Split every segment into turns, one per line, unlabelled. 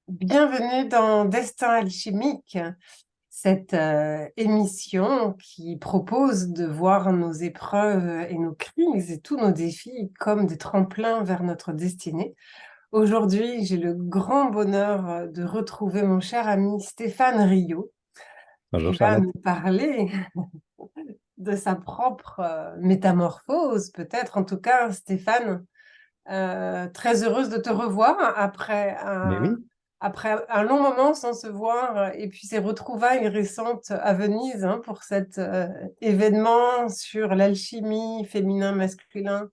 Bienvenue dans Destin alchimique, cette émission qui propose de voir nos épreuves et nos crises et tous nos défis comme des tremplins vers notre destinée. Aujourd'hui, j'ai le grand bonheur de retrouver mon cher ami Stéphane Rio,
Bonjour
qui va
Charlotte.
nous parler de sa propre métamorphose, peut-être. En tout cas, Stéphane, très heureuse de te revoir
Mais oui,
après un long moment sans se voir et puis ces retrouvailles récentes à Venise pour cet événement sur l'alchimie féminin-masculin,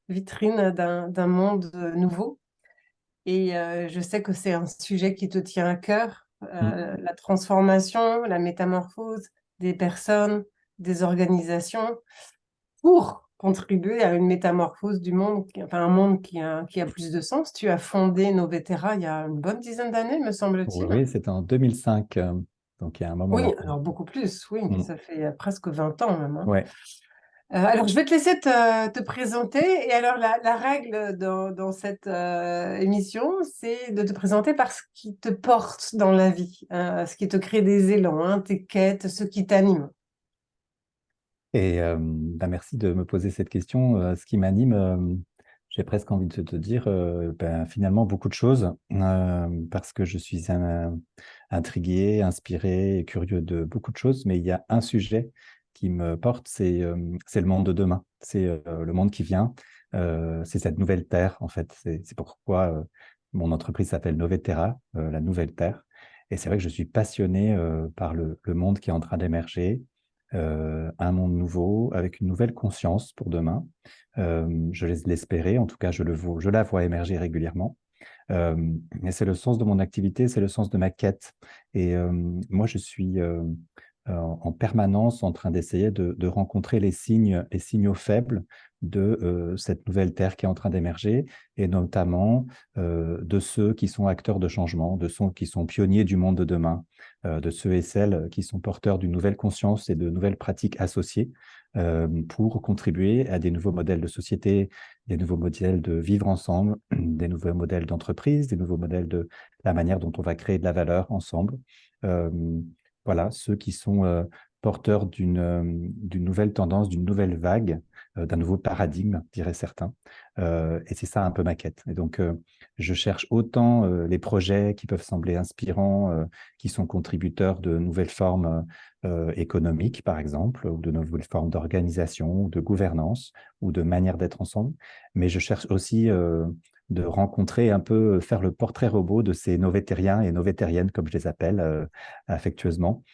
vitrine d'un monde nouveau. Et je sais que c'est un sujet qui te tient à cœur,
mm,
la transformation, la métamorphose des personnes, des organisations pour contribuer à une métamorphose du monde, enfin un monde qui a plus de sens. Tu as fondé Novetera il y a une bonne dizaine d'années, me
oui,
semble-t-il.
oui, c'était en 2005, donc il y a un moment
Oui,
maintenant.
alors beaucoup plus, oui,
Mm,
ça fait presque 20 ans même.
ouais.
Alors, je vais te laisser te présenter. Et alors, la règle dans cette émission, c'est de te présenter par ce qui te porte dans la vie, ce qui te crée des élans, tes quêtes, ce qui t'anime.
Et merci de me poser cette question. Ce qui m'anime, j'ai presque envie de te dire, finalement beaucoup de choses, parce que je suis intrigué, inspiré et curieux de beaucoup de choses, mais il y a un sujet qui me porte, c'est le monde de demain, c'est le monde qui vient, c'est cette nouvelle terre en fait. C'est pourquoi mon entreprise s'appelle Novetera, la nouvelle terre. Et c'est vrai que je suis passionné par le monde qui est en train d'émerger, un monde nouveau, avec une nouvelle conscience pour demain. Je laisse l'espérer, en tout cas, je la vois émerger régulièrement. Et c'est le sens de mon activité, c'est le sens de ma quête. Et moi, je suis en permanence en train d'essayer de rencontrer les signaux faibles de cette nouvelle terre qui est en train d'émerger, et notamment de ceux qui sont acteurs de changement, de ceux qui sont pionniers du monde de demain, de ceux et celles qui sont porteurs d'une nouvelle conscience et de nouvelles pratiques associées pour contribuer à des nouveaux modèles de société, des nouveaux modèles de vivre ensemble, des nouveaux modèles d'entreprise, des nouveaux modèles de la manière dont on va créer de la valeur ensemble. Euh, voilà, ceux qui sont porteurs d'une nouvelle tendance, d'une nouvelle vague, d'un nouveau paradigme, diraient certains. Et c'est ça un peu ma quête. Et donc, je cherche autant les projets qui peuvent sembler inspirants, qui sont contributeurs de nouvelles formes économiques, par exemple, ou de nouvelles formes d'organisation, ou de gouvernance, ou de manière d'être ensemble. Mais je cherche aussi de rencontrer un peu, faire le portrait robot de ces novétériens et novétériennes, comme je les appelle affectueusement.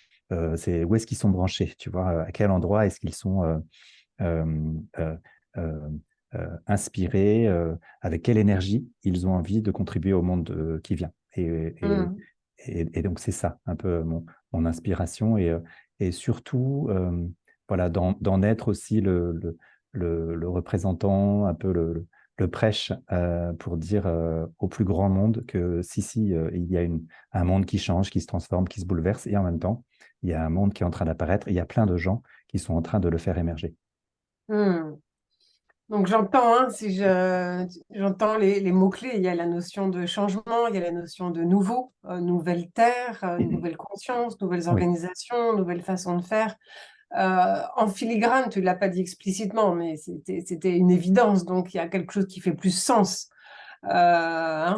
C'est où est-ce qu'ils sont branchés, tu vois, à quel endroit est-ce qu'ils sont euh, euh, euh, inspirés, avec quelle énergie ils ont envie de contribuer au monde qui vient.
Hmm.
Et donc, c'est ça, un peu mon inspiration. Et surtout, voilà, d'en être aussi le représentant, un peu le prêche pour dire au plus grand monde que si, il y a un monde qui change, qui se transforme, qui se bouleverse, et en même temps, il y a un monde qui est en train d'apparaître, et il y a plein de gens qui sont en train de le faire émerger.
Hmm. Donc j'entends, si j'entends les mots-clés, il y a la notion de changement, il y a la notion de nouveau, nouvelle terre, nouvelle conscience, nouvelles
Oui.
organisations, nouvelles façons de faire. En filigrane, tu ne l'as pas dit explicitement, mais c'était une évidence, donc il y a quelque chose qui fait plus sens.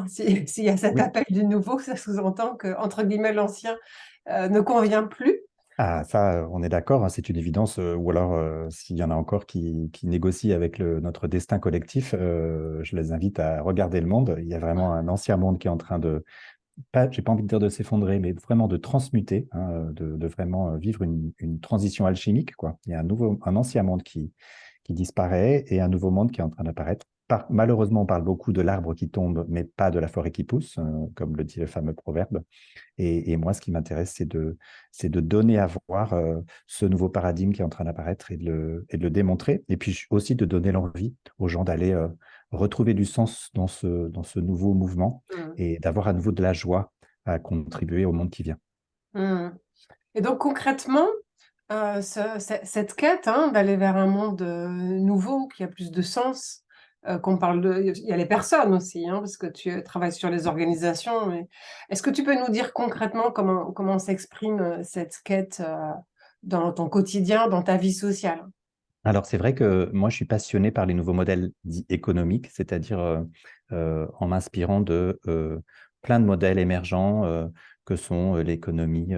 S'il y a cet
Oui.
appel du nouveau, ça sous-entend que, entre guillemets, l'ancien ne convient plus.
Ah, ça, on est d'accord, hein, c'est une évidence. Ou alors, s'il y en a encore qui négocient avec notre destin collectif, je les invite à regarder le monde. Il y a vraiment un ancien monde qui est en train de, pas, j'ai pas envie de dire de s'effondrer, mais vraiment de transmuter, hein, de vraiment vivre une transition alchimique, quoi. Il y a un ancien monde qui disparaît et un nouveau monde qui est en train d'apparaître. Malheureusement, on parle beaucoup de l'arbre qui tombe, mais pas de la forêt qui pousse, comme le dit le fameux proverbe. Et moi, ce qui m'intéresse, c'est de donner à voir ce nouveau paradigme qui est en train d'apparaître et de le démontrer. Et puis aussi de donner l'envie aux gens d'aller retrouver du sens dans ce nouveau mouvement
Hmm.
et d'avoir à nouveau de la joie à contribuer au monde qui vient.
Hmm. Et donc concrètement, cette quête d'aller vers un monde nouveau qui a plus de sens, qu'on parle de... Il y a les personnes aussi, hein, parce que tu travailles sur les organisations. Mais est-ce que tu peux nous dire concrètement comment s'exprime cette quête dans ton quotidien, dans ta vie sociale?
Alors, c'est vrai que moi, je suis passionné par les nouveaux modèles dits économiques, c'est-à-dire en m'inspirant de plein de modèles émergents que sont l'économie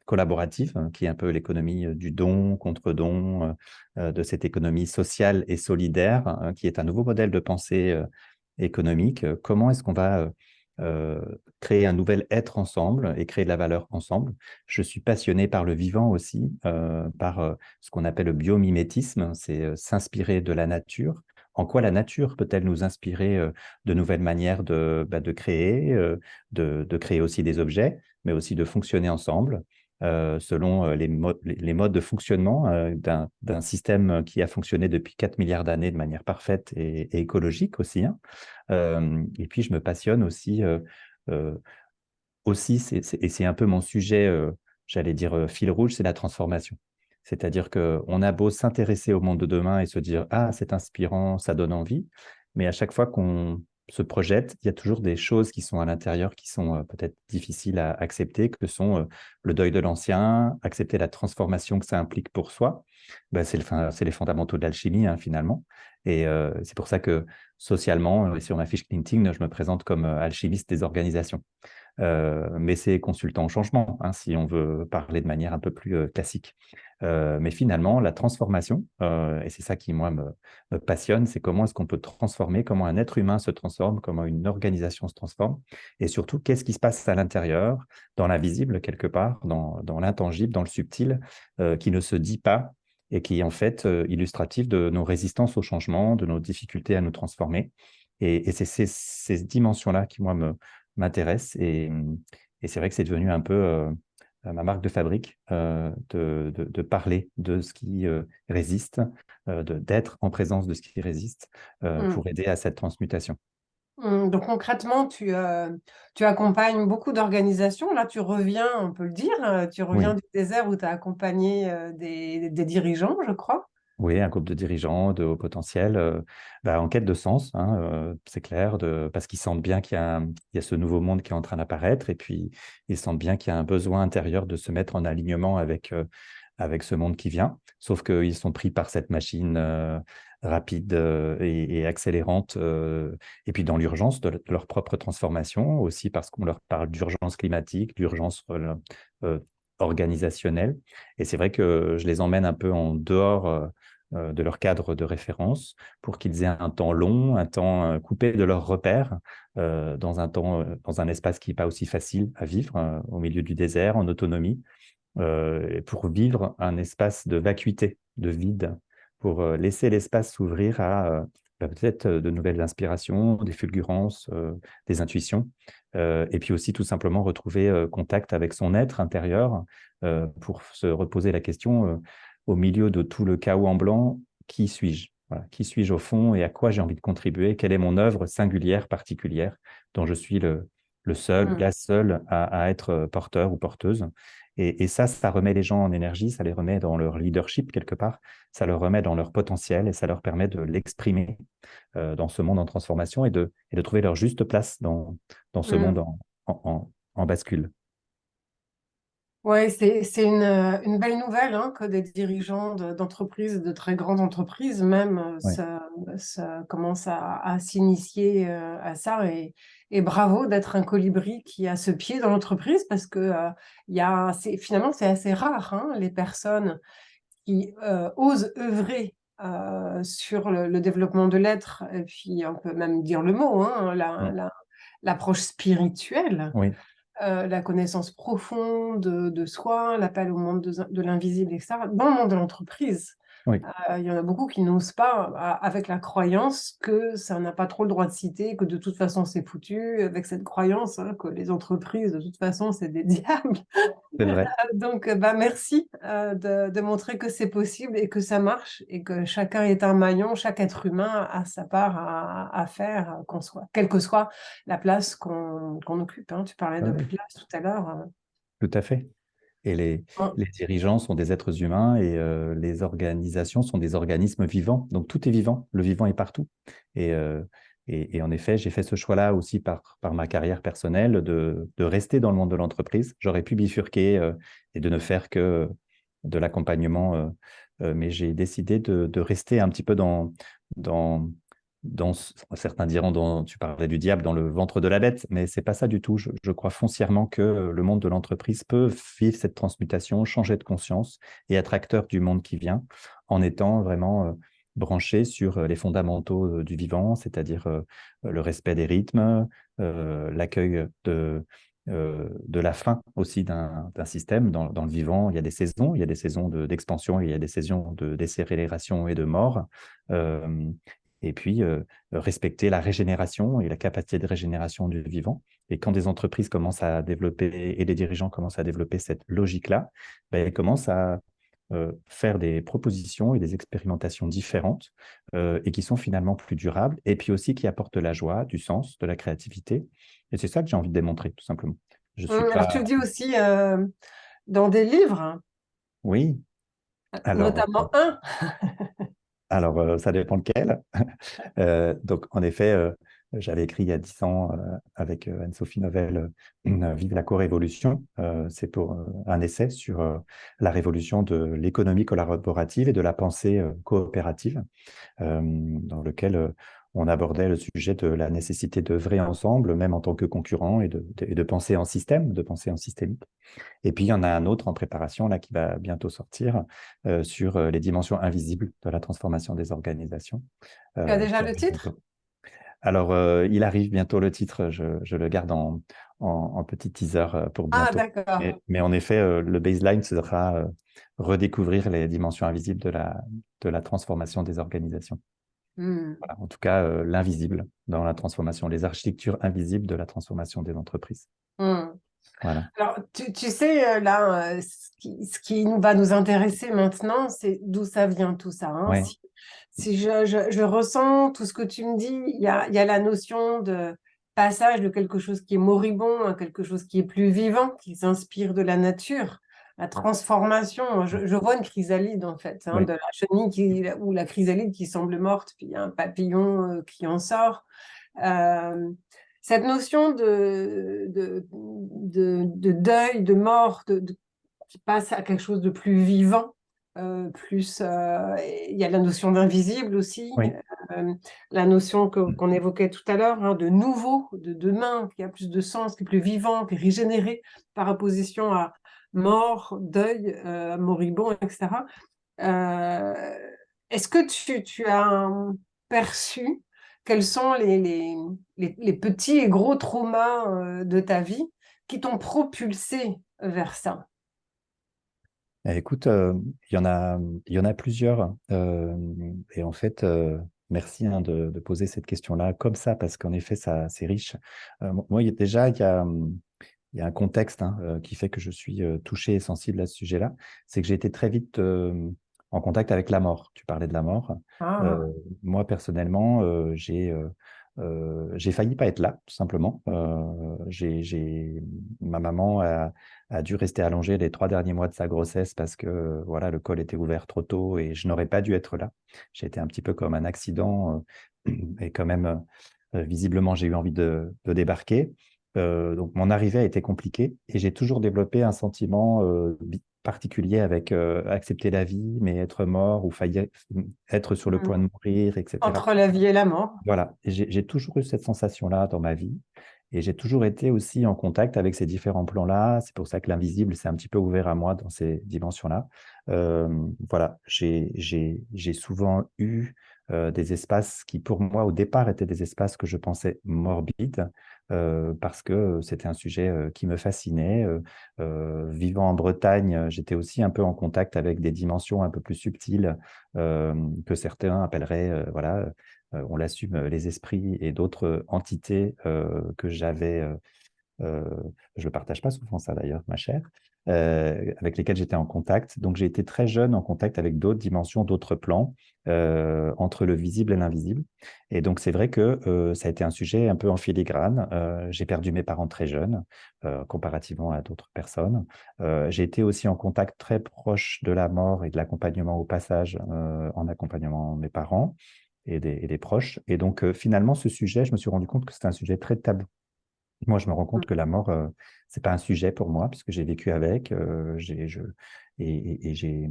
collaborative, hein, qui est un peu l'économie du don contre don, de cette économie sociale et solidaire, hein, qui est un nouveau modèle de pensée économique. Comment est-ce qu'on va euh, créer un nouvel être ensemble et créer de la valeur ensemble? Je suis passionné par le vivant aussi, par ce qu'on appelle le biomimétisme, c'est s'inspirer de la nature. En quoi la nature peut-elle nous inspirer de nouvelles manières de créer, de créer aussi des objets, mais aussi de fonctionner ensemble selon les modes de fonctionnement d'un système qui a fonctionné depuis 4 milliards d'années de manière parfaite et écologique aussi, hein. Et puis, je me passionne aussi euh, aussi, et c'est un peu mon sujet, j'allais dire fil rouge, c'est la transformation. C'est-à-dire qu'on a beau s'intéresser au monde de demain et se dire, ah, c'est inspirant, ça donne envie, mais à chaque fois qu'on se projette, il y a toujours des choses qui sont à l'intérieur qui sont peut-être difficiles à accepter, que sont le deuil de l'ancien, accepter la transformation que ça implique pour soi. Ben, c'est les fondamentaux de l'alchimie, hein, finalement. Et c'est pour ça que socialement, sur ma fiche LinkedIn, je me présente comme alchimiste des organisations. Mais c'est consultant au changement, hein, si on veut parler de manière un peu plus classique. Mais finalement, la transformation, et c'est ça qui, moi, me passionne, c'est comment est-ce qu'on peut transformer, comment un être humain se transforme, comment une organisation se transforme, et surtout, qu'est-ce qui se passe à l'intérieur, dans l'invisible, quelque part, dans l'intangible, dans le subtil, qui ne se dit pas et qui est en fait illustratif de nos résistances au changement, de nos difficultés à nous transformer. Et c'est ces dimensions-là qui, moi, m'intéresse et c'est vrai que c'est devenu un peu ma marque de fabrique de parler de ce qui résiste, d'être en présence de ce qui résiste
Hmm.
pour aider à cette transmutation.
Donc concrètement, tu accompagnes beaucoup d'organisations. Là, tu reviens, on peut le dire, tu reviens
Oui.
du désert où tu as accompagné des dirigeants, je crois.
Oui, un groupe de dirigeants de haut potentiel, en quête de sens, hein, c'est clair, parce qu'ils sentent bien il y a ce nouveau monde qui est en train d'apparaître, et puis ils sentent bien qu'il y a un besoin intérieur de se mettre en alignement avec ce monde qui vient. Sauf qu'ils sont pris par cette machine rapide et accélérante, et puis dans l'urgence de leur propre transformation, aussi parce qu'on leur parle d'urgence climatique, d'urgence euh, organisationnelle. Et c'est vrai que je les emmène un peu en dehors de leur cadre de référence pour qu'ils aient un temps long, un temps coupé de leurs repères, dans un espace qui n'est pas aussi facile à vivre, au milieu du désert, en autonomie, et pour vivre un espace de vacuité, de vide, pour laisser l'espace s'ouvrir à peut-être de nouvelles inspirations, des fulgurances, des intuitions, et puis aussi tout simplement retrouver contact avec son être intérieur pour se reposer la question au milieu de tout le chaos en blanc, qui suis-je? Voilà. Qui suis-je au fond et à quoi j'ai envie de contribuer? Quelle est mon œuvre singulière, particulière, dont je suis le seul,
Hmm.
la seule à être porteur ou porteuse? Et ça remet les gens en énergie, ça les remet dans leur leadership quelque part, ça leur remet dans leur potentiel et ça leur permet de l'exprimer dans ce monde en transformation et de trouver leur juste place dans ce
Hmm.
monde en bascule.
Ouais, c'est une belle nouvelle hein, que des dirigeants d'entreprises, de très grandes entreprises même,
Ouais.
ça commence à s'initier à ça. Et bravo d'être un colibri qui a ce pied dans l'entreprise parce que finalement, c'est assez rare, hein, les personnes qui osent œuvrer sur le développement de l'être, et puis on peut même dire le mot, hein,
Mm.
l'approche spirituelle,
Oui,
la connaissance profonde de soi, l'appel au monde de l'invisible, etc., dans le monde de l'entreprise.
oui,
Il y en a beaucoup qui n'osent pas, avec la croyance que ça n'a pas trop le droit de citer, que de toute façon c'est foutu, avec cette croyance hein, que les entreprises, de toute façon, c'est des diables.
c'est vrai.
Donc, merci de montrer que c'est possible et que ça marche et que chacun est un maillon, chaque être humain a sa part à faire, quelle que soit la place qu'on occupe, hein. Tu parlais
Ouais,
de
ouais,
place tout à l'heure.
tout à fait. Et les dirigeants sont des êtres humains et les organisations sont des organismes vivants. Donc tout est vivant, le vivant est partout. Et, euh, et en effet, j'ai fait ce choix-là aussi par ma carrière personnelle de rester dans le monde de l'entreprise. J'aurais pu bifurquer et de ne faire que de l'accompagnement, mais j'ai décidé de rester un petit peu dans, certains diront, tu parlais du diable, dans le ventre de la bête, mais c'est pas ça du tout. Je crois foncièrement que le monde de l'entreprise peut vivre cette transmutation, changer de conscience et être acteur du monde qui vient en étant vraiment branché sur les fondamentaux du vivant, c'est-à-dire le respect des rythmes, l'accueil de la fin aussi d'un système. Dans le vivant, il y a des saisons d'expansion, il y a des saisons de décélération et de mort. Euh, et puis, respecter la régénération et la capacité de régénération du vivant. Et quand des entreprises commencent à développer et des dirigeants commencent à développer cette logique-là, ben, ils commencent à faire des propositions et des expérimentations différentes et qui sont finalement plus durables et puis aussi qui apportent de la joie, du sens, de la créativité. Et c'est ça que j'ai envie de démontrer, tout simplement. Je suis
Alors, tu le
pas...
dis aussi dans des livres, hein,
Oui, alors,
notamment un.
ça dépend lequel. Donc, en effet, j'avais écrit il y a 10 ans avec Anne-Sophie Novelle Vive la co-révolution. C'est pour un essai sur la révolution de l'économie collaborative et de la pensée coopérative, dans lequel on abordait le sujet de la nécessité d'œuvrer ensemble, même en tant que concurrent, et de penser en système, de penser en systémique. Et puis, il y en a un autre en préparation, là, qui va bientôt sortir, sur les dimensions invisibles de la transformation des organisations,
Tu as déjà
qui
le
arrive
titre?
bientôt. Alors, il arrive bientôt le titre, je le garde en petit teaser pour
Ah,
bientôt.
d'accord.
Mais en effet, le baseline sera redécouvrir les dimensions invisibles de la transformation des organisations.
Hmm.
Voilà, en tout cas, l'invisible dans la transformation, les architectures invisibles de la transformation des entreprises.
Hmm.
Voilà.
Alors, tu sais, là, ce qui va nous intéresser maintenant, c'est d'où ça vient tout ça, hein.
Ouais,
Si je ressens tout ce que tu me dis, il y a la notion de passage de quelque chose qui est moribond à quelque chose qui est plus vivant, qui s'inspire de la nature, la transformation. Je vois une chrysalide, en fait, hein,
ouais.
de la chenille ou la chrysalide qui semble morte, puis il y a un papillon qui en sort. Euh, cette notion de deuil, de mort, qui passe à quelque chose de plus vivant, il y a la notion d'invisible aussi,
Oui,
la notion qu'on évoquait tout à l'heure, hein, de nouveau, de demain, qui a plus de sens, qui est plus vivant, qui est régénéré par opposition à mort, deuil, moribond, etc. Euh, Est-ce que tu as perçu quels sont les petits et gros traumas de ta vie qui t'ont propulsé vers ça?
écoute, il y en a plusieurs. Et en fait, merci hein, de poser cette question-là comme ça, parce qu'en effet, ça, c'est riche. Moi, déjà, il y a un contexte hein, qui fait que je suis touché et sensible à ce sujet-là. C'est que j'ai été très vite en contact avec la mort. Tu parlais de la mort.
Ah,
Euh, Moi, personnellement, j'ai failli pas être là, tout simplement. Ma maman a dû rester allongée les 3 derniers mois de sa grossesse parce que voilà, le col était ouvert trop tôt et je n'aurais pas dû être là. J'ai été un petit peu comme un accident et quand même, visiblement, j'ai eu envie de débarquer. Donc, mon arrivée a été compliquée et j'ai toujours développé un sentiment particulier avec accepter la vie, mais être mort ou faillir être sur le point
hmm.
de mourir, etc.
Entre la vie et la mort.
Voilà, et j'ai toujours eu cette sensation-là dans ma vie et j'ai toujours été aussi en contact avec ces différents plans-là. C'est pour ça que l'invisible s'est un petit peu ouvert à moi dans ces dimensions-là. Euh, voilà, j'ai souvent eu des espaces qui, pour moi, au départ, étaient des espaces que je pensais morbides parce que c'était un sujet qui me fascinait. Vivant en Bretagne, j'étais aussi un peu en contact avec des dimensions un peu plus subtiles que certains appelleraient, voilà, on l'assume, les esprits et d'autres entités que j'avais, je ne partage pas souvent ça d'ailleurs, ma chère, avec lesquels j'étais en contact. Donc, j'ai été très jeune en contact avec d'autres dimensions, d'autres plans, entre le visible et l'invisible. Et donc, c'est vrai que ça a été un sujet un peu en filigrane. J'ai perdu mes parents très jeunes, comparativement à d'autres personnes. J'ai été aussi en contact très proche de la mort et de l'accompagnement au passage, en accompagnement de mes parents et des proches. Et donc, finalement, ce sujet, je me suis rendu compte que c'est un sujet très tabou. Moi, je me rends compte que la mort, c'est pas un sujet pour moi, puisque j'ai vécu avec, et j'ai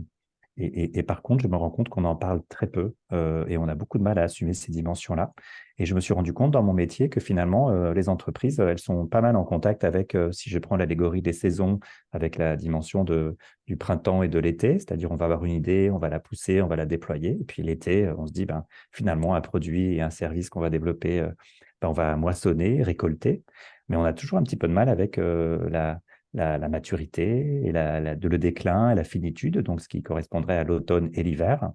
et par contre, je me rends compte qu'on en parle très peu, et on a beaucoup de mal à assumer ces dimensions-là. Et je me suis rendu compte dans mon métier que finalement, les entreprises, elles sont pas mal en contact avec, si je prends l'allégorie des saisons, avec la dimension du printemps et de l'été, c'est-à-dire on va avoir une idée, on va la pousser, on va la déployer. Et puis l'été, on se dit, ben, finalement, un produit et un service qu'on va développer, ben, on va moissonner, récolter. Mais on a toujours un petit peu de mal avec la maturité et le déclin et la finitude, donc ce qui correspondrait à l'automne et l'hiver.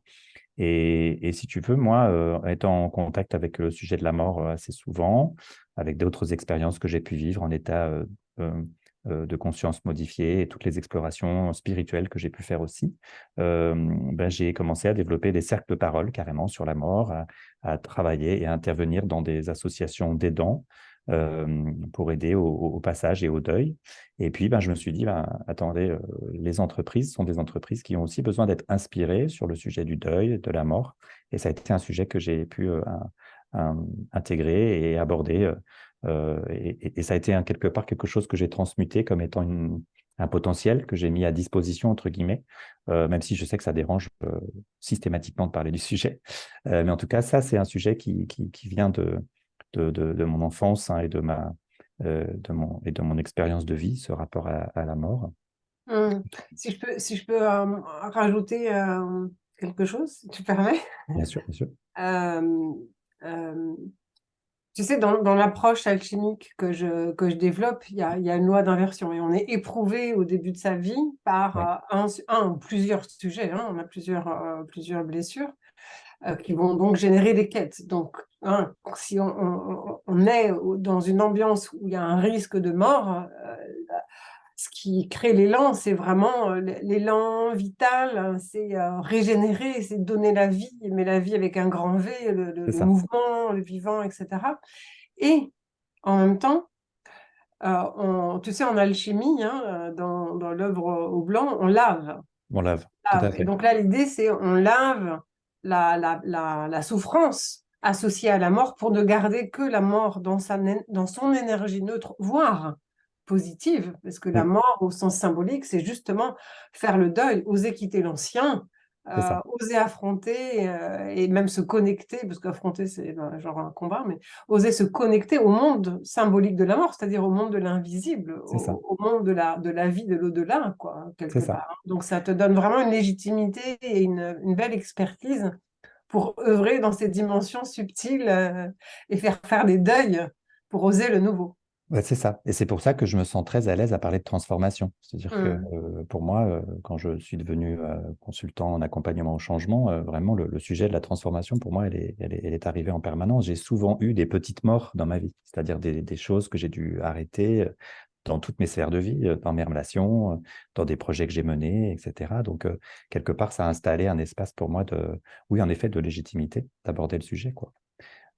Et si tu veux, moi, étant en contact avec le sujet de la mort assez souvent, avec d'autres expériences que j'ai pu vivre en état euh, de conscience modifiée et toutes les explorations spirituelles que j'ai pu faire aussi, ben, j'ai commencé à développer des cercles de parole carrément sur la mort, à travailler et à intervenir dans des associations d'aidants pour aider au passage et au deuil. Et puis, ben, je me suis dit, ben, attendez, les entreprises sont des entreprises qui ont aussi besoin d'être inspirées sur le sujet du deuil, de la mort. Et ça a été un sujet que j'ai pu intégrer et aborder. Et ça a été quelque part quelque chose que j'ai transmuté comme étant un potentiel que j'ai mis à disposition, entre guillemets, même si je sais que ça dérange systématiquement de parler du sujet. Mais en tout cas, ça, c'est un sujet qui vient de mon enfance, hein, et de mon expérience de vie, ce rapport à la mort.
Hmm. Si je peux rajouter quelque chose, si tu permets.
Bien sûr, bien sûr.
Euh, euh, Tu sais, dans l'approche alchimique que je développe, il y a une loi d'inversion et on est éprouvé au début de sa vie par
Oui,
un ou plusieurs sujets, hein. On a plusieurs blessures qui vont donc générer des quêtes. Donc, hein, si on est dans une ambiance où il y a un risque de mort, ce qui crée l'élan, c'est vraiment l'élan vital, hein, c'est régénérer, c'est donner la vie, mais la vie avec un grand V,
c'est
le
ça.
mouvement, le vivant, etc. Et en même temps, tu sais, en alchimie, hein, dans l'œuvre au blanc, on lave.
On lave, tout à
Et
fait.
donc là, l'idée, c'est on lave la souffrance associée à la mort pour ne garder que la mort dans son énergie neutre, voire positive, parce que la
Oui,
mort, au sens symbolique, c'est justement faire le deuil, oser quitter l'ancien,
c'est ça.
oser affronter et même se connecter, parce qu'affronter, c'est genre un combat, mais oser se connecter au monde symbolique de la mort, c'est-à-dire au monde de l'invisible,
C'est ça.
au monde de la vie, de l'au-delà, quoi,
C'est
quelque
ça.
part. Donc ça te donne vraiment une légitimité et une belle expertise pour œuvrer dans ces dimensions subtiles et faire des deuils pour oser le nouveau.
Ouais, c'est ça. Et c'est pour ça que je me sens très à l'aise à parler de transformation. C'est-à-dire que
Mm.
pour moi, quand je suis devenu consultant en accompagnement au changement, vraiment le sujet de la transformation, pour moi, elle est arrivée en permanence. J'ai souvent eu des petites morts dans ma vie, c'est-à-dire des choses que j'ai dû arrêter dans toutes mes sphères de vie, dans mes relations, dans des projets que j'ai menés, etc. Donc, quelque part, ça a installé un espace pour moi oui, en effet, de légitimité d'aborder le sujet, quoi.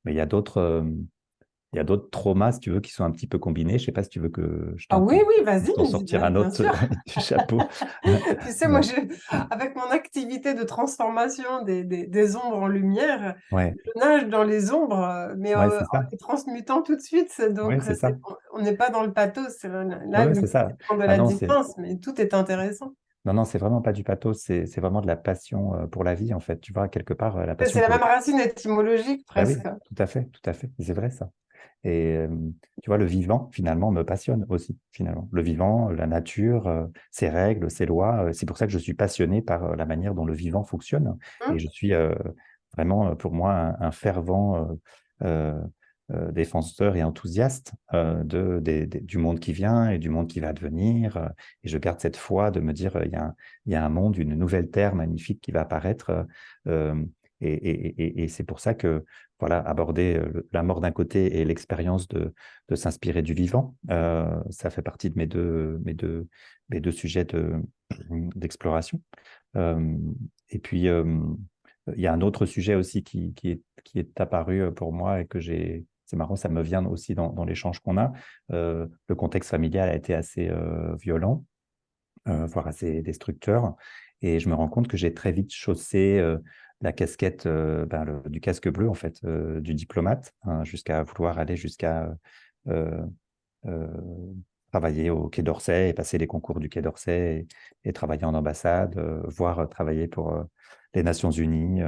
Mais il y a d'autres traumas, si tu veux, qui sont un petit peu combinés. Je ne sais pas si tu veux que je
Ah
tente
oui, oui,
de
vas-y,
t'en sortir un
bien
autre
sûr.
du chapeau.
Tu sais, moi,
Ouais,
avec mon activité de transformation des ombres en lumière,
ouais,
je nage dans les ombres, mais
ouais,
en
c'est ça.
les transmutant tout de suite.
Ouais,
Donc,
c'est ça.
on n'est pas dans le pathos.
Ouais,
Là,
ouais,
l'idée,
c'est ça.
c'est de prendre de
Ah
la
non,
distance, mais tout est intéressant.
non, c'est vraiment pas du pathos, c'est vraiment de la passion pour la vie, en fait. Tu vois, quelque part, la
C'est
passion
la
pour
même racine étymologique,
bah oui,
presque.
tout à fait, tout à fait. C'est vrai ça. Et tu vois, le vivant, finalement, me passionne aussi, finalement. Le vivant, la nature, ses règles, ses lois. C'est pour ça que je suis passionné par la manière dont le vivant fonctionne. Et
Hum.
je suis vraiment, pour moi, un fervent défenseur et enthousiaste du monde qui vient et du monde qui va advenir. Et je garde cette foi de me dire, il y a un monde, une nouvelle terre magnifique qui va apparaître. Et c'est pour ça que voilà, aborder la mort d'un côté et l'expérience de s'inspirer du vivant. Ça fait partie de mes deux sujets d'exploration. Euh, et puis, il y a un autre sujet aussi qui est apparu pour moi et que j'ai. C'est marrant, ça me vient aussi dans l'échange qu'on a. Le contexte familial a été assez violent, voire assez destructeur. Et je me rends compte que j'ai très vite chaussé la casquette du casque bleu, en fait, du diplomate, hein, jusqu'à vouloir aller jusqu'à euh, euh, travailler au Quai d'Orsay et passer les concours du Quai d'Orsay et travailler en ambassade, voire travailler pour les Nations Unies.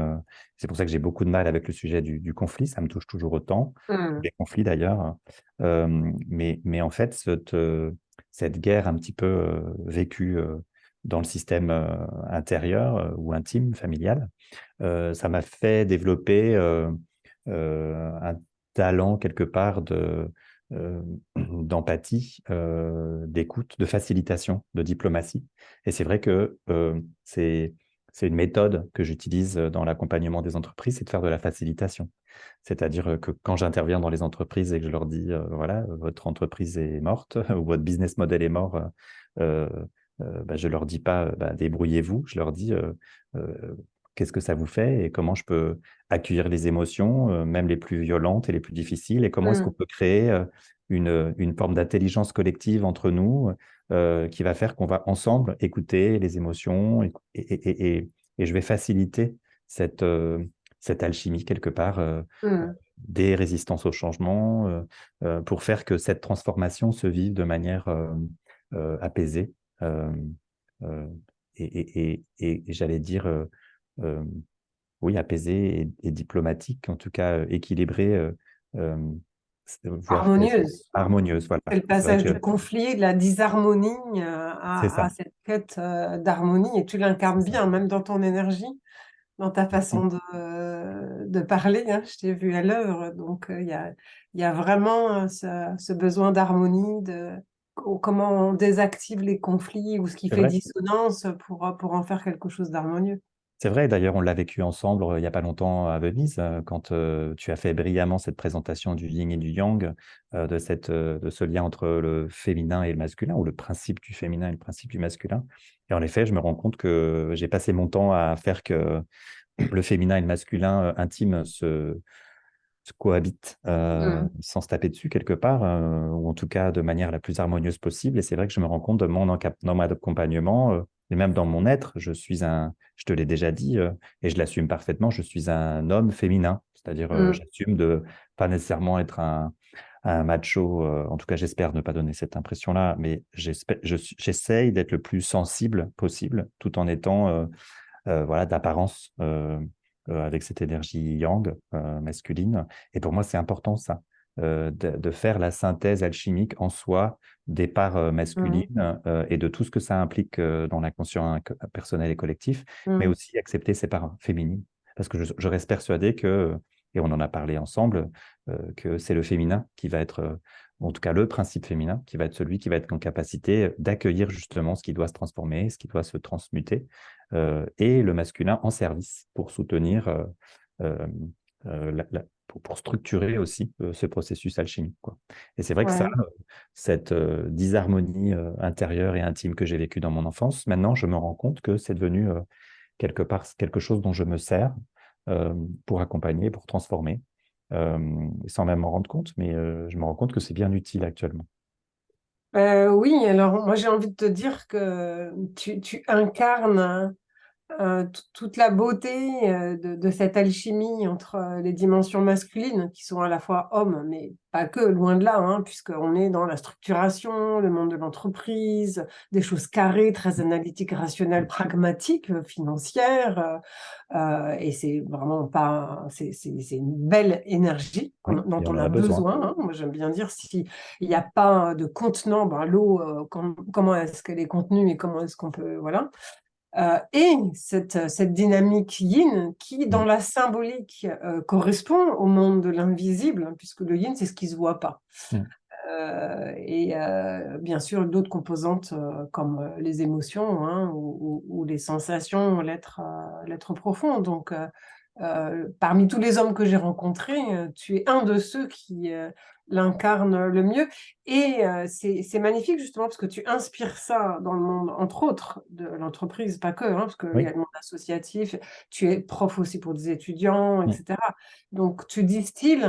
C'est pour ça que j'ai beaucoup de mal avec le sujet du conflit. Ça me touche toujours autant,
Mm.
les conflits d'ailleurs. Mais en fait, cette guerre un petit peu vécue dans le système intérieur ou intime, familial, ça m'a fait développer un talent quelque part euh, d'empathie, d'écoute, de facilitation, de diplomatie. Et c'est vrai que c'est une méthode que j'utilise dans l'accompagnement des entreprises, c'est de faire de la facilitation. C'est-à-dire que quand j'interviens dans les entreprises et que je leur dis, voilà, votre entreprise est morte ou votre business model est mort, euh, je leur dis pas, débrouillez-vous, je leur dis, euh, qu'est-ce que ça vous fait et comment je peux accueillir les émotions, même les plus violentes et les plus difficiles, et comment est-ce qu'on
Mm.
peut créer une forme d'intelligence collective entre nous qui va faire qu'on va ensemble écouter les émotions et je vais faciliter cette alchimie quelque part
Mm.
des résistances au changement pour faire que cette transformation se vive de manière apaisée euh, euh, et j'allais dire euh, oui, apaisée et diplomatique, en tout cas équilibrée, euh, voire peut-être
Harmonieuse.
harmonieuse. Voilà.
C'est le
C'est vrai
passage du
que
conflit, de la disharmonie
c'est
à
ça.
cette quête d'harmonie, et tu l'incarnes
C'est ça.
bien, même dans ton énergie, dans ta façon de parler, hein. Je t'ai vu à l'œuvre, donc il y a vraiment ce besoin d'harmonie, comment on désactive les conflits ou ce qui
C'est
fait
vrai.
dissonance pour en faire quelque chose d'harmonieux.
C'est vrai, d'ailleurs, on l'a vécu ensemble il n'y a pas longtemps à Venise, quand tu as fait brillamment cette présentation du yin et du yang, de ce lien entre le féminin et le masculin, ou le principe du féminin et le principe du masculin. Et en effet, je me rends compte que j'ai passé mon temps à faire que le féminin et le masculin intime se cohabitent
Mm.
sans se taper dessus quelque part, ou en tout cas de manière la plus harmonieuse possible. Et c'est vrai que je me rends compte de dans mon accompagnement, et même dans mon être, je te l'ai déjà dit, et je l'assume parfaitement, je suis un homme féminin. C'est-à-dire,
Mm.
j'assume de pas nécessairement être un macho, en tout cas j'espère ne pas donner cette impression-là, mais j'essaye d'être le plus sensible possible, tout en étant voilà, d'apparence avec cette énergie yang, masculine. Et pour moi, c'est important ça, de faire la synthèse alchimique en soi des parts
Mm.
masculines et de tout ce que ça implique dans l'inconscient personnel et collectif, mais
Mm.
aussi accepter ses parts féminines. Parce que je reste persuadé que, et on en a parlé ensemble, que c'est le féminin qui va être, en tout cas le principe féminin, qui va être celui qui va être en capacité d'accueillir justement ce qui doit se transformer, ce qui doit se transmuter et le masculin en service pour soutenir, euh, pour structurer aussi ce processus alchimique, quoi. Et c'est vrai que ça,
Ouais.
cette disharmonie intérieure et intime que j'ai vécue dans mon enfance, maintenant je me rends compte que c'est devenu quelque part quelque chose dont je me sers euh, pour accompagner, pour transformer, sans même m'en rendre compte, mais je me rends compte que c'est bien utile actuellement.
Oui, alors moi j'ai envie de te dire que tu incarnes toute la beauté de cette alchimie entre les dimensions masculines, qui sont à la fois hommes, mais pas que, loin de là, hein, puisqu'on est dans la structuration, le monde de l'entreprise, des choses carrées, très analytiques, rationnelles, pragmatiques, financières, et c'est vraiment pas, c'est une belle énergie
Oui,
dont
et on
on
en
a
a besoin.
besoin, hein. Moi j'aime bien dire, s'il n'y a pas de contenant, ben, l'eau, comment est-ce qu'elle est contenue et comment est-ce qu'on peut, voilà. Et cette dynamique yin qui, dans
Mm,
la symbolique, correspond au monde de l'invisible, hein, puisque le yin, c'est ce qui ne se voit pas.
mm.
Bien sûr, d'autres composantes comme les émotions, hein, ou les sensations, l'être profond. Donc, parmi tous les hommes que j'ai rencontrés, tu es un de ceux qui l'incarnent le mieux. Et c'est magnifique justement parce que tu inspires ça dans le monde, entre autres, de l'entreprise, pas que, hein, parce qu'il y a
Oui.
le monde associatif, tu es prof aussi pour des étudiants,
Mm.
etc. Donc tu distilles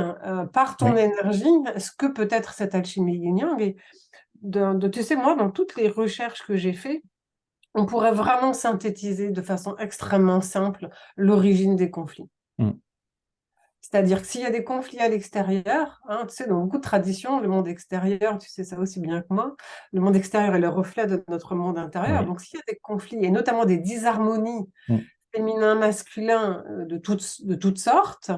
par ton
Oui.
énergie ce que peut être cette alchimie yin-yang. Et tu sais, moi, dans toutes les recherches que j'ai faites, on pourrait vraiment synthétiser de façon extrêmement simple l'origine des conflits.
Mm.
C'est-à-dire que s'il y a des conflits à l'extérieur, hein, tu sais, dans beaucoup de traditions, le monde extérieur, tu sais ça aussi bien que moi, le monde extérieur est le reflet de notre monde intérieur.
Oui.
Donc s'il y a des conflits, et notamment des disharmonies
Mm.
féminins, masculins, de toutes sortes,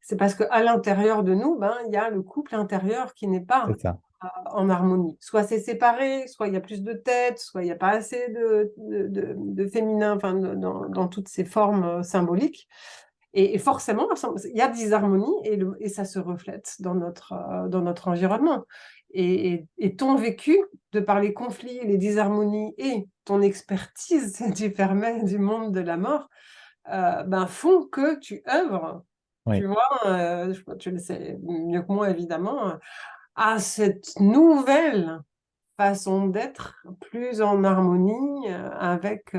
c'est parce qu'à l'intérieur de nous, ben, il y a le couple intérieur qui n'est pas
C'est ça.
en harmonie. Soit c'est séparé, soit il y a plus de têtes, soit il n'y a pas assez de féminin, enfin, dans toutes ces formes symboliques. Et forcément, il y a des harmonies et ça se reflète dans notre environnement. Et ton vécu, de par les conflits, les disharmonies et ton expertise du fermet du monde de la mort, ben, font que tu œuvres, tu
Oui.
vois, tu le sais mieux que moi évidemment, à cette nouvelle façon d'être plus en harmonie avec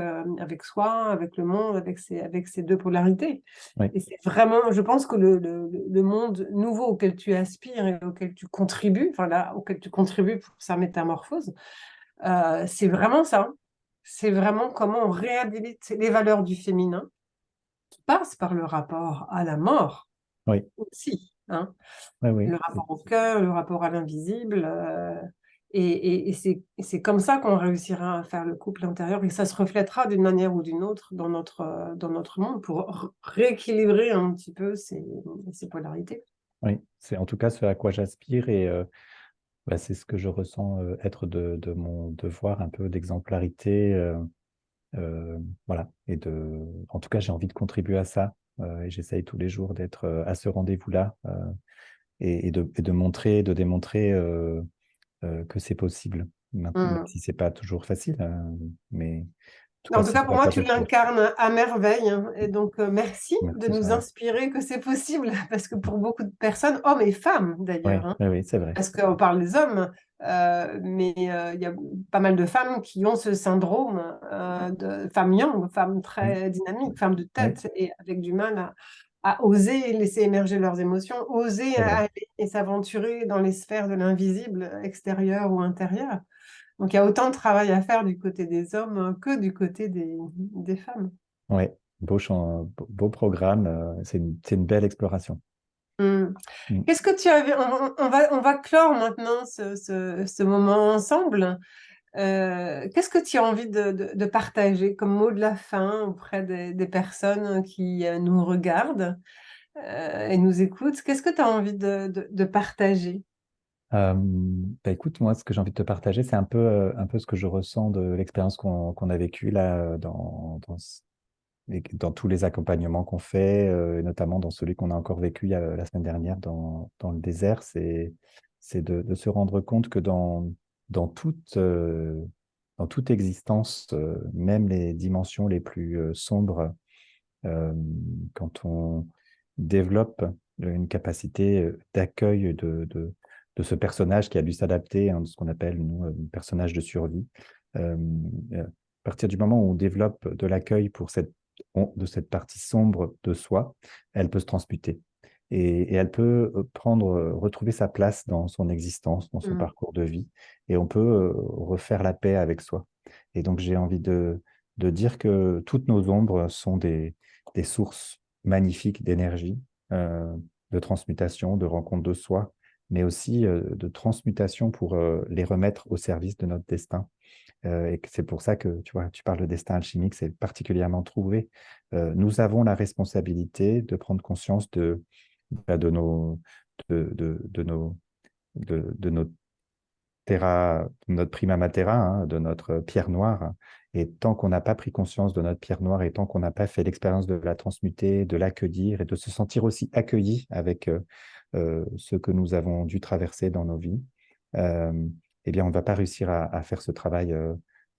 soi, avec le monde, avec ces deux polarités.
Oui.
Et c'est vraiment, je pense que le monde nouveau auquel tu aspires et auquel tu contribues, enfin là, auquel tu contribues pour sa métamorphose, c'est vraiment ça. C'est vraiment comment on réhabilite les valeurs du féminin qui passent par le rapport à la mort
Oui.
aussi, hein.
Oui. Oui.
Le rapport au cœur, le rapport à l'invisible. Et c'est comme ça qu'on réussira à faire le couple intérieur et ça se reflètera d'une manière ou d'une autre dans notre monde pour rééquilibrer un petit peu ces polarités.
Oui. C'est en tout cas ce à quoi j'aspire et bah, c'est ce que je ressens être de mon devoir un peu d'exemplarité. Voilà. Et en tout cas, j'ai envie de contribuer à ça. Et j'essaye tous les jours d'être à ce rendez-vous-là et de montrer, de démontrer que c'est possible, même
Mm.
si c'est pas toujours facile. Mais en tout cas,
En tout
c'est
cas,
ce
pour
à
moi,
quoi
tu
j'aspire.
l'incarnes à merveille, hein. Et donc, merci de
Merci,
nous
Charlotte.
inspirer que c'est possible, parce que pour beaucoup de personnes, hommes et femmes
Oui,
d'ailleurs, hein,
oui, oui, c'est vrai.
parce qu'on parle des hommes, mais il y a pas mal de femmes qui ont ce syndrome de femme yang, femme
Mm.
très dynamique, femme de
Oui,
tête, et avec du mal à oser laisser émerger leurs émotions, oser
c'est vrai.
aller et s'aventurer dans les sphères de l'invisible, extérieur ou intérieur. Donc il y a autant de travail à faire du côté des hommes que du côté des femmes.
Oui, beau programme. C'est une belle exploration.
Hmm.
Mm.
Qu'est-ce que tu avais... on va clore maintenant ce moment ensemble. Qu'est-ce que tu as envie de partager comme mot de la fin auprès des personnes qui nous regardent et nous écoutent? Qu'est-ce que tu as envie de partager?
Bah écoute, moi, ce que j'ai envie de te partager, c'est un peu ce que je ressens de l'expérience qu'on a vécue là dans tous les accompagnements qu'on fait, et notamment dans celui qu'on a encore vécu la semaine dernière dans le désert. C'est de se rendre compte que dans dans toute existence, même les dimensions les plus sombres, euh, quand on développe une capacité d'accueil de ce personnage qui a dû s'adapter, hein, de ce qu'on appelle, nous, un personnage de survie. Euh, à partir du moment où on développe de l'accueil pour de cette partie sombre de soi, elle peut se transmuter. Et elle peut retrouver sa place dans son existence, dans son
Hmm.
parcours de vie, et on peut refaire la paix avec soi. Et donc j'ai envie de dire que toutes nos ombres sont des sources magnifiques d'énergie, de transmutation, de rencontre de soi, mais aussi de transmutation pour les remettre au service de notre destin. Et c'est pour ça que tu vois, tu parles de destin alchimique, c'est particulièrement trouvé. Nous avons la responsabilité de prendre conscience de nos, de nos, de nos notre prima matera, hein, de notre pierre noire. Et tant qu'on n'a pas pris conscience de notre pierre noire et tant qu'on n'a pas fait l'expérience de la transmuter, de l'accueillir et de se sentir aussi accueilli avec ce que nous avons dû traverser dans nos vies, eh bien, on ne va pas réussir à faire ce travail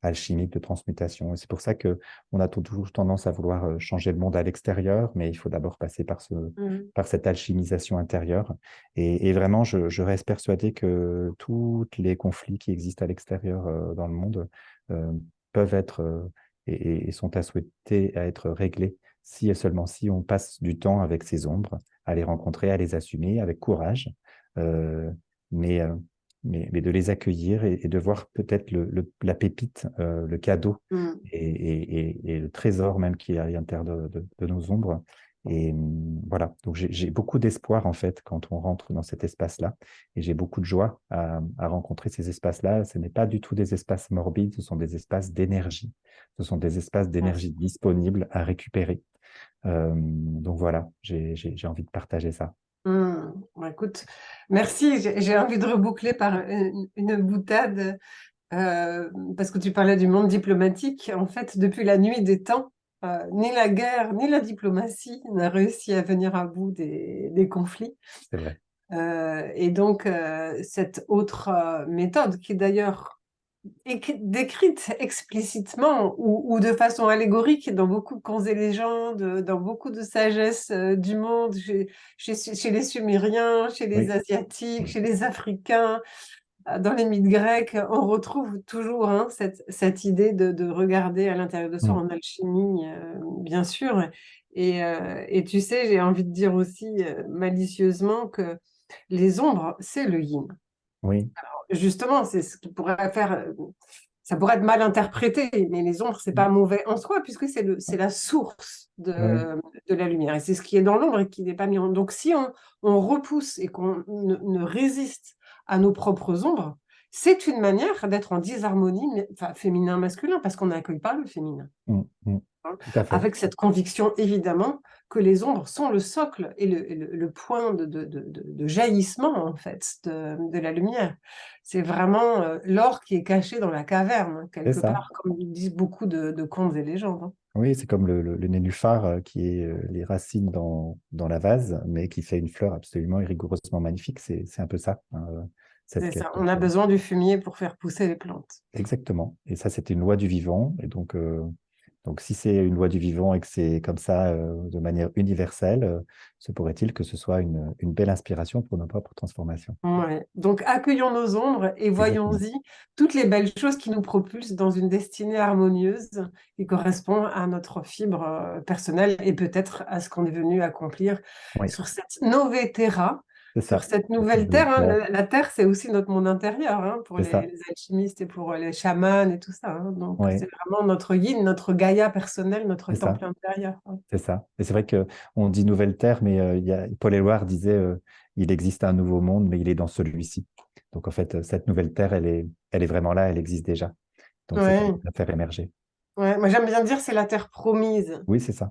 alchimique de transmutation. Et c'est pour ça que on a toujours tendance à vouloir changer le monde à l'extérieur, mais il faut d'abord passer
Mm.
par cette alchimisation intérieure. Et vraiment, je reste persuadé que tous les conflits qui existent à l'extérieur dans le monde euh, peuvent être et sont à souhaiter à être réglés si et seulement si on passe du temps avec ces ombres, à les rencontrer, à les assumer avec courage, euh, mais, euh, mais de les accueillir et de voir peut-être la pépite, le cadeau
Mm.
et le trésor même qui est à l'intérieur de nos ombres. Et voilà, donc j'ai beaucoup d'espoir en fait quand on rentre dans cet espace-là et j'ai beaucoup de joie à rencontrer ces espaces-là. Ce n'est pas du tout des espaces morbides, ce sont des espaces d'énergie. Ce sont des espaces d'énergie
Merci.
disponibles à récupérer. Donc voilà, j'ai envie de partager ça.
Bon, écoute, merci. J'ai envie de reboucler par une boutade parce que tu parlais du monde diplomatique. En fait, depuis la nuit des temps, ni la guerre ni la diplomatie n'a réussi à venir à bout des conflits.
C'est vrai.
Et donc, cette autre méthode, qui est d'ailleurs décrite explicitement ou de façon allégorique dans beaucoup de contes et légendes, dans beaucoup de sagesse du monde, chez les Sumériens, chez les
Oui.
Asiatiques, chez les Africains, dans les mythes grecs, on retrouve toujours hein, cette idée de regarder à l'intérieur de soi
Mm.
en alchimie, bien sûr. Et tu sais, j'ai envie de dire aussi malicieusement que les ombres, c'est le yin.
Oui.
Justement, c'est ce qui pourrait faire, ça pourrait être mal interprété, mais les ombres, c'est
Mm.
pas mauvais en soi, puisque c'est la source
Oui.
de la lumière. Et c'est ce qui est dans l'ombre et qui n'est pas mis en... Donc, si on repousse et qu'on ne résiste à nos propres ombres, c'est une manière d'être en disharmonie, enfin, féminin-masculin, parce qu'on n'accueille pas le féminin.
Mm. Mm.
Hein,
Tout à fait.
avec cette conviction évidemment que les ombres sont le socle et le point de jaillissement en fait de la lumière. C'est vraiment l'or qui est caché dans la caverne, hein,
C'est
quelque
ça.
part, comme disent beaucoup de contes et légendes. Hein.
Oui, c'est comme le nénuphar qui est les racines dans la vase, mais qui fait une fleur absolument et rigoureusement magnifique. C'est un peu ça, hein, cette
C'est
quête.
ça, on a besoin du fumier pour faire pousser les plantes.
Exactement. Et ça, c'était une loi du vivant. Et donc si c'est une loi du vivant et que c'est comme ça de manière universelle, se pourrait-il que ce soit une belle inspiration pour nos propres transformations.
Ouais. Donc accueillons nos ombres et
Exactement.
voyons-y toutes les belles choses qui nous propulsent dans une destinée harmonieuse qui correspond à notre fibre personnelle et peut-être à ce qu'on est venu accomplir
Oui,
sur cette Nove Terra,
c'est
sur
ça.
cette
Cette
nouvelle
nouvelle
terre. Hein.
terre,
La terre, c'est aussi notre monde intérieur hein, pour
c'est ça.
les alchimistes et pour les chamans et tout ça. Hein. Donc
Oui,
c'est vraiment notre yin, notre Gaïa personnel, notre
c'est ça.
temple intérieur. Hein.
C'est ça. Et c'est vrai que on dit nouvelle terre, mais Paul Éluard disait il existe un nouveau monde, mais il est dans celui-ci. Donc en fait, cette nouvelle terre, elle est vraiment là, elle existe déjà. Donc c'est à nous
Ouais.
de la faire émerger.
Ouais. Moi j'aime bien dire c'est la terre promise.
Oui, c'est ça.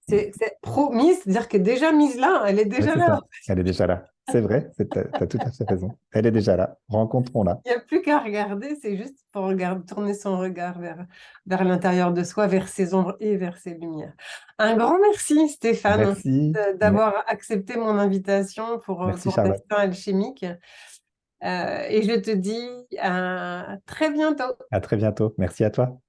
C'est promise, c'est-à-dire qu'elle est déjà mise là, elle est
Oui,
déjà
c'est
là.
ça. Elle est déjà là. C'est vrai, tu as tout à fait raison. Elle est déjà là. Rencontrons-la.
Il n'y a plus qu'à regarder, c'est juste pour tourner son regard vers l'intérieur de soi, vers ses ombres et vers ses lumières. Un grand merci, Stéphane,
Merci.
d'avoir accepté mon invitation
Merci,
pour
Charlotte.
Destin Alchimique. Et je te dis à très bientôt.
À très bientôt. Merci à toi.